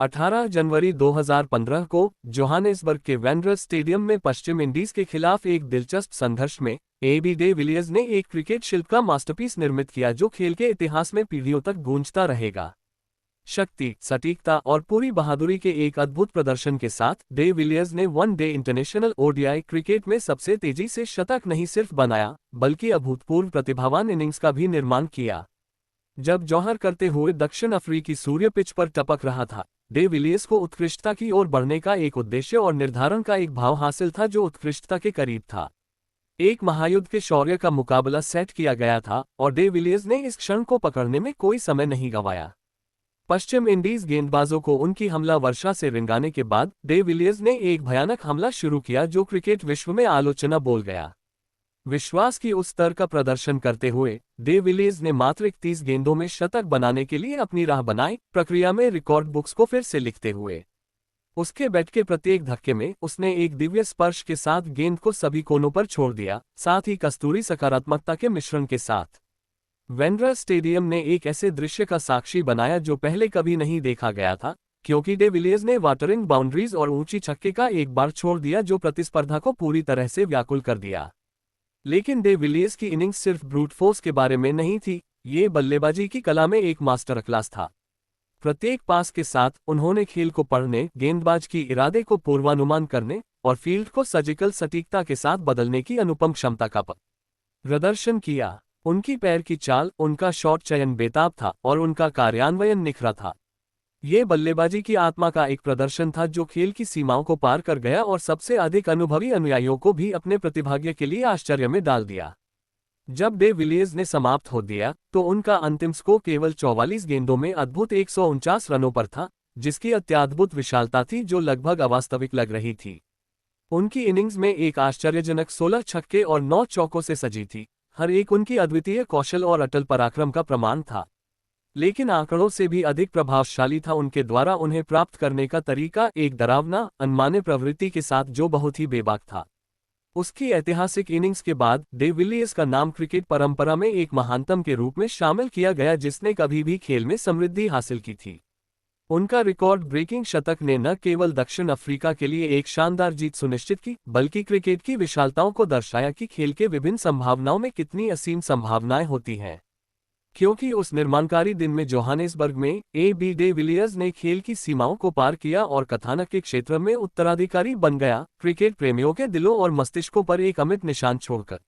18 जनवरी 2015 को जोहानिसबर्ग के वेंडरर्स स्टेडियम में पश्चिम इंडीज के खिलाफ एक दिलचस्प संघर्ष में एबी डे विलियर्स ने एक क्रिकेट शिल्प का मास्टरपीस निर्मित किया जो खेल के इतिहास में पीढ़ियों तक गूंजता रहेगा। शक्ति, सटीकता और पूरी बहादुरी के एक अद्भुत प्रदर्शन के साथ डे विलियर्स ने वनडे इंटरनेशनल ओडीआई क्रिकेट में सबसे तेजी से शतक नहीं सिर्फ बनाया बल्कि अभूतपूर्व प्रतिभावान इनिंग्स का भी निर्माण किया। जब जौहर करते हुए दक्षिण अफ्रीकी सूर्य पिच पर टपक रहा था, डे विलियर्स को उत्कृष्टता की ओर बढ़ने का एक उद्देश्य और निर्धारण का एक भाव हासिल था जो उत्कृष्टता के करीब था। एक महायुद्ध के शौर्य का मुकाबला सेट किया गया था और डे विलियर्स ने इस क्षण को पकड़ने में कोई समय नहीं गंवाया। पश्चिम इंडीज गेंदबाजों को उनकी हमला वर्षा से रिंगाने के बाद डे विलियर्स ने एक भयानक हमला शुरू किया जो क्रिकेट विश्व में आलोचना बोल गया। विश्वास की उस स्तर का प्रदर्शन करते हुए डे विलियर्स ने मात्र 31 गेंदों में शतक बनाने के लिए अपनी राह बनाई, प्रक्रिया में रिकॉर्ड बुक्स को फिर से लिखते हुए। उसके बैट के प्रत्येक धक्के में उसने एक दिव्य स्पर्श के साथ गेंद को सभी कोनों पर छोड़ दिया, साथ ही कस्तूरी सकारात्मकता के मिश्रण के साथ। वेंडरर्स स्टेडियम ने एक ऐसे दृश्य का साक्षी बनाया जो पहले कभी नहीं देखा गया था, क्योंकि डे विलियर्स ने वाटरिंग बाउंड्रीज और ऊंची छक्के का एक बार छोड़ दिया जो प्रतिस्पर्धा को पूरी तरह से व्याकुल कर दिया। लेकिन डे विलियर्स की इनिंग्स सिर्फ ब्रूट फोर्स के बारे में नहीं थी, ये बल्लेबाजी की कला में एक मास्टर क्लास था। प्रत्येक पास के साथ उन्होंने खेल को पढ़ने, गेंदबाज की इरादे को पूर्वानुमान करने और फील्ड को सर्जिकल सटीकता के साथ बदलने की अनुपम क्षमता का प्रदर्शन किया। उनकी पैर की चाल, उनका शॉट चयन बेताब था और उनका कार्यान्वयन निखरा था। ये बल्लेबाजी की आत्मा का एक प्रदर्शन था जो खेल की सीमाओं को पार कर गया और सबसे अधिक अनुभवी अनुयायियों को भी अपने प्रतिभाग्य के लिए आश्चर्य में डाल दिया। जब डे विलियर्स ने समाप्त हो दिया तो उनका अंतिम स्कोर केवल 44 गेंदों में अद्भुत 149 रनों पर था, जिसकी अत्याद्भुत विशालता थी जो लगभग अवास्तविक लग रही थी। उनकी इनिंग्स में एक आश्चर्यजनक 16 छक्के और 9 चौकों से सजी थी, हर एक उनकी अद्वितीय कौशल और अटल पराक्रम का प्रमाण था। लेकिन आंकड़ों से भी अधिक प्रभावशाली था उनके द्वारा उन्हें प्राप्त करने का तरीका, एक डरावना, अनमाने प्रवृत्ति के साथ जो बहुत ही बेबाक था। उसकी ऐतिहासिक इनिंग्स के बाद डे विलियर्स का नाम क्रिकेट परंपरा में एक महानतम के रूप में शामिल किया गया जिसने कभी भी खेल में समृद्धि हासिल की थी। उनका रिकॉर्ड ब्रेकिंग शतक ने न केवल दक्षिण अफ्रीका के लिए एक शानदार जीत सुनिश्चित की, बल्कि क्रिकेट की विशालताओं को दर्शाया कि खेल के विभिन्न संभावनाओं में कितनी असीम संभावनाएं होती हैं। क्योंकि उस निर्माणकारी दिन में जोहानिसबर्ग में एबी डे विलियर्स ने खेल की सीमाओं को पार किया और कथानक के क्षेत्र में उत्तराधिकारी बन गया, क्रिकेट प्रेमियों के दिलों और मस्तिष्कों पर एक अमिट निशान छोड़कर।